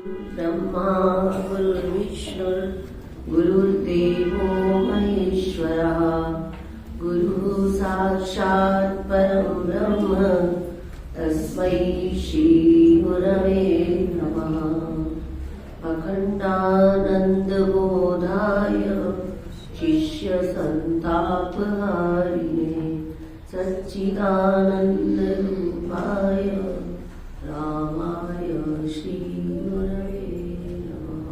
ब्रह्मा गुरुर्विष्णु गुरुर्देवो महेश्वरः गुरुः साक्षात् परं ब्रह्म तस्मै श्री गुरवे नमः। अखण्डानन्दबोधाय शिष्यसन्तापहारिणे सच्चिदानन्दरूपाय रामाय श्री गुरवे नमः।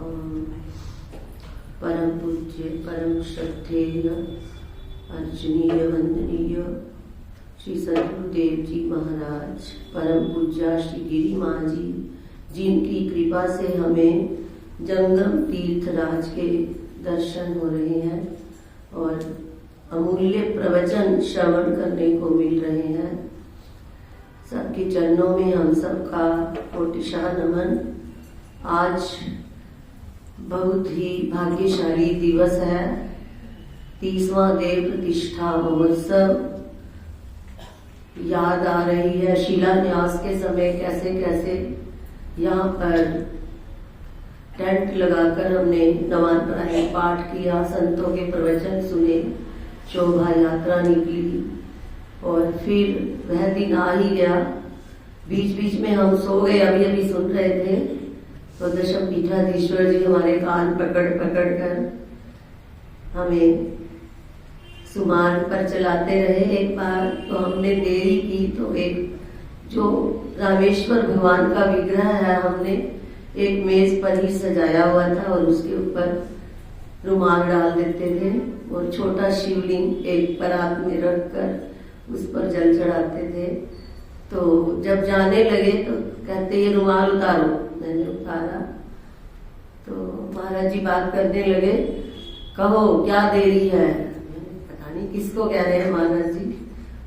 परम पूज्य परम श्रद्धेय अर्चनीय वंदनीय श्री सद्गुरुदेव जी महाराज, परम पूज्या श्री गिरी माँ जी, जिनकी कृपा से हमें जंगम तीर्थराज के दर्शन हो रहे हैं और अमूल्य प्रवचन श्रवण करने को मिल रहे हैं। सबके चरणों में हम सबका कोटिशाह नमन। आज बहुत ही भाग्यशाली दिवस है, 30वां देव प्रतिष्ठा महोत्सव याद आ रही है। शिलान्यास के समय कैसे कैसे यहाँ पर टेंट लगाकर हमने नवान पढ़ाई पाठ किया, संतों के प्रवचन सुने, शोभा यात्रा निकली और फिर वह दिन आ ही गया। बीच बीच में हम सो गए, अभी अभी सुन रहे थे तो दशम पीठाधीश्वर जी हमारे कान पकड़ पकड़ कर हमें सुमार्ग पर चलाते रहे। एक बार तो हमने देरी की तो एक जो रामेश्वर भगवान का विग्रह है हमने एक मेज पर ही सजाया हुआ था और उसके ऊपर रुमाल डाल देते थे और छोटा शिवलिंग एक परात में रखकर उस पर जल चढ़ाते थे। तो जब जाने लगे तो कहते ये रुमाल उतारो। मैंने उतारा तो महाराज जी बात करने लगे, कहो क्या देरी है। पता नहीं किसको कह रहे हैं महाराज जी।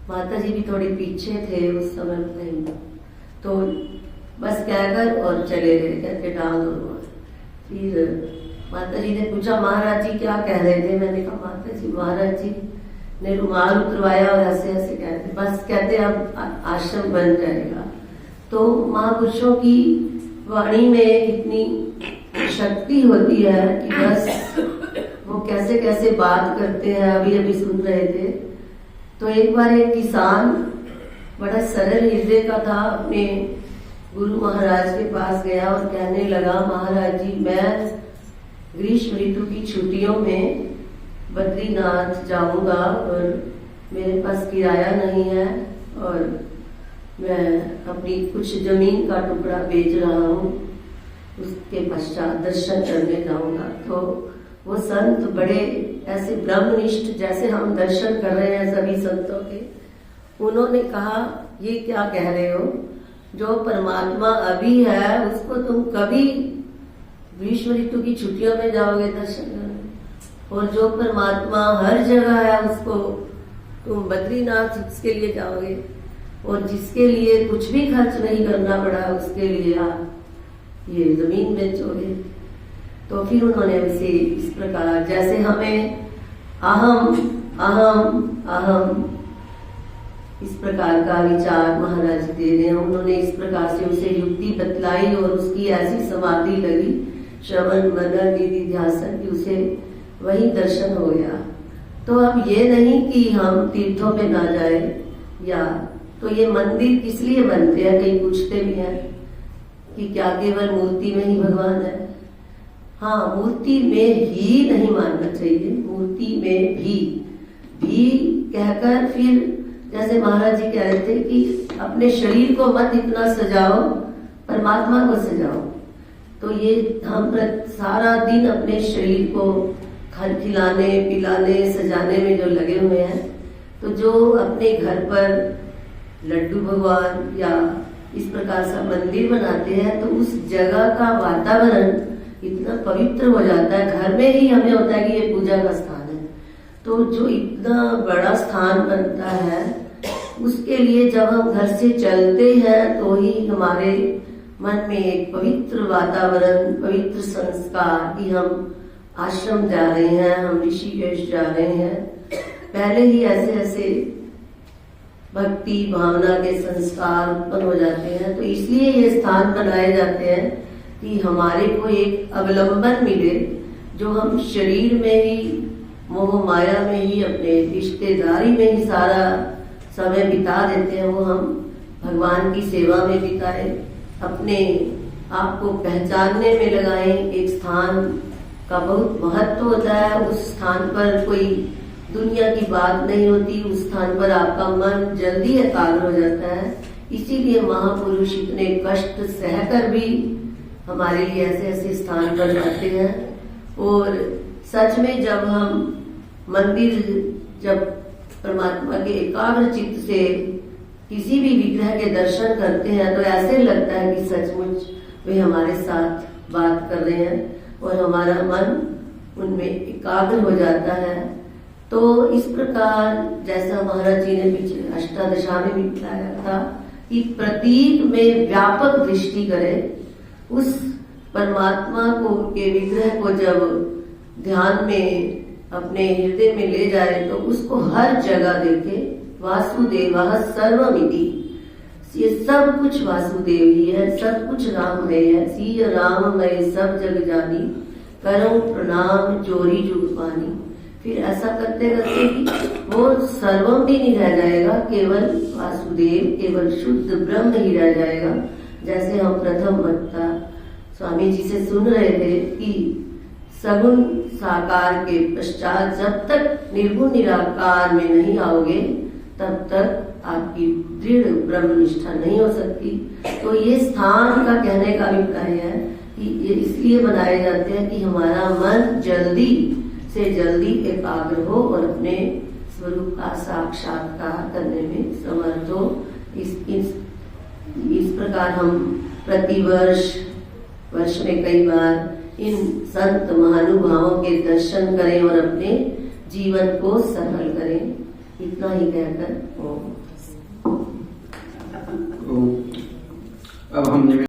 माता जी भी थोड़ी पीछे थे उस समय नहीं, तो बस कहकर और चले गए, कहते डाल दो। फिर माता जी ने पूछा महाराज जी क्या कह रहे थे। मैंने कहा माता जी महाराज जी ने रुमाल उतरवाया और ऐसे ऐसे कहते, बस कहते अब आश्रम बन जाएगा। तो महापुरुषों की वाणी में इतनी शक्ति होती है कि बस वो कैसे कैसे बात करते हैं, अभी अभी सुन रहे थे। तो एक बार एक किसान बड़ा सरल हृदय का था, अपने गुरु महाराज के पास गया और कहने लगा महाराज जी मैं ग्रीष्म ऋतु की छुट्टियों में बद्रीनाथ जाऊंगा और मेरे पास किराया नहीं है और मैं अपनी कुछ जमीन का टुकड़ा बेच रहा हूँ, उसके पश्चात दर्शन करने जाऊंगा। तो वो संत बड़े ऐसे ब्रह्मनिष्ठ जैसे हम दर्शन कर रहे हैं सभी संतों के, उन्होंने कहा ये क्या कह रहे हो, जो परमात्मा अभी है उसको तुम कभी ग्रीष्म ऋतु की छुट्टियों में जाओगे दर्शन करने, और जो परमात्मा हर जगह है उसको तुम बद्रीनाथ उसके लिए जाओगे, और जिसके लिए कुछ भी खर्च नहीं करना पड़ा उसके लिए आप ये जमीन बेचोगे। तो फिर उन्होंने उसे इस प्रकार, जैसे हमें अहम अहम अहम इस प्रकार का विचार महाराज दे रहे हैं, उन्होंने इस प्रकार से उसे युक्ति बतलाई और उसकी ऐसी समाधि लगी श्रवण मनन निधि ध्यासन की, उसे वही दर्शन हो गया। तो अब ये नहीं कि हम तीर्थों पे ना जाए, या तो ये मंदिर किस लिए बनते हैं, कई पूछते भी हैं कि क्या केवल मूर्ति में ही भगवान है। हाँ, मूर्ति में ही नहीं मानना चाहिए, मूर्ति में भी कहकर फिर जैसे महाराज जी कह रहे थे कि अपने शरीर को मत इतना सजाओ, परमात्मा को सजाओ। तो ये हम सारा दिन अपने शरीर को खिलाने पिलाने सजाने में जो लगे हुए हैं, तो जो अपने घर पर लड्डू भगवान या इस प्रकार सा मंदिर बनाते हैं तो उस जगह का वातावरण इतना पवित्र हो जाता है। घर में ही हमें होता है कि ये पूजा का स्थान है, तो जो इतना बड़ा स्थान बनता है उसके लिए जब हम घर से चलते हैं तो ही हमारे मन में एक पवित्र वातावरण, पवित्र संस्कार कि हम आश्रम जा रहे हैं, हम ऋषिकेश जा रहे हैं। पहले ही ऐसे ऐसे भक्ति भावना के संस्कार उत्पन्न हो जाते हैं। तो इसलिए ये स्थान बनाए जाते हैं कि हमारे को एक अवलंबन मिले, जो हम शरीर में ही, मोह माया में ही, अपने रिश्तेदारी में ही सारा समय बिता देते हैं, वो हम भगवान की सेवा में बिताए, अपने आप को पहचानने में लगाएं। एक स्थान का बहुत महत्व होता है, उस स्थान पर कोई दुनिया की बात नहीं होती, उस स्थान पर आपका मन जल्दी एकाग्र हो जाता है। इसीलिए महापुरुष इतने कष्ट सहकर भी हमारे लिए ऐसे ऐसे स्थान पर जाते हैं। और सच में जब हम मंदिर, जब परमात्मा के एकाग्र चित्त से किसी भी विग्रह के दर्शन करते हैं, तो ऐसे लगता है कि सचमुच वे हमारे साथ बात कर रहे हैं और हमारा मन उनमें एकाग्र हो जाता है। तो इस प्रकार जैसा महाराज जी ने पीछे अष्टादशा में भी बताया था कि प्रतीक में व्यापक दृष्टि करें, उस परमात्मा को के विग्रह को जब ध्यान में अपने हृदय में ले जाए तो उसको हर जगह देखे। वासुदेवः सर्वमिति, ये सब कुछ वासुदेव ही है, सब कुछ राममय है। सीय राममय सब जग जानी, करो प्रणाम जोरी जुग पानी। फिर ऐसा करते करते कि वो सर्वम भी नहीं रह जाएगा, केवल वासुदेव, केवल शुद्ध ब्रह्म ही रह जाएगा। जैसे हम प्रथम वक्ता स्वामी जी से सुन रहे थे कि सगुण साकार के पश्चात जब तक निर्गुण निराकार में नहीं आओगे, तब तक आपकी दृढ़ ब्रह्मनिष्ठा नहीं हो सकती। तो ये स्थान का कहने का अभिप्राय है कि ये इसलिए बनाए जाते हैं कि हमारा मन जल्दी से जल्दी एकाग्र हो और अपने स्वरूप का साक्षात्कार करने में समर्थ हो। इस प्रकार हम प्रतिवर्ष वर्ष में कई बार इन संत महानुभावों के दर्शन करें और अपने जीवन को सरल करें। इतना ही कहकर अब हम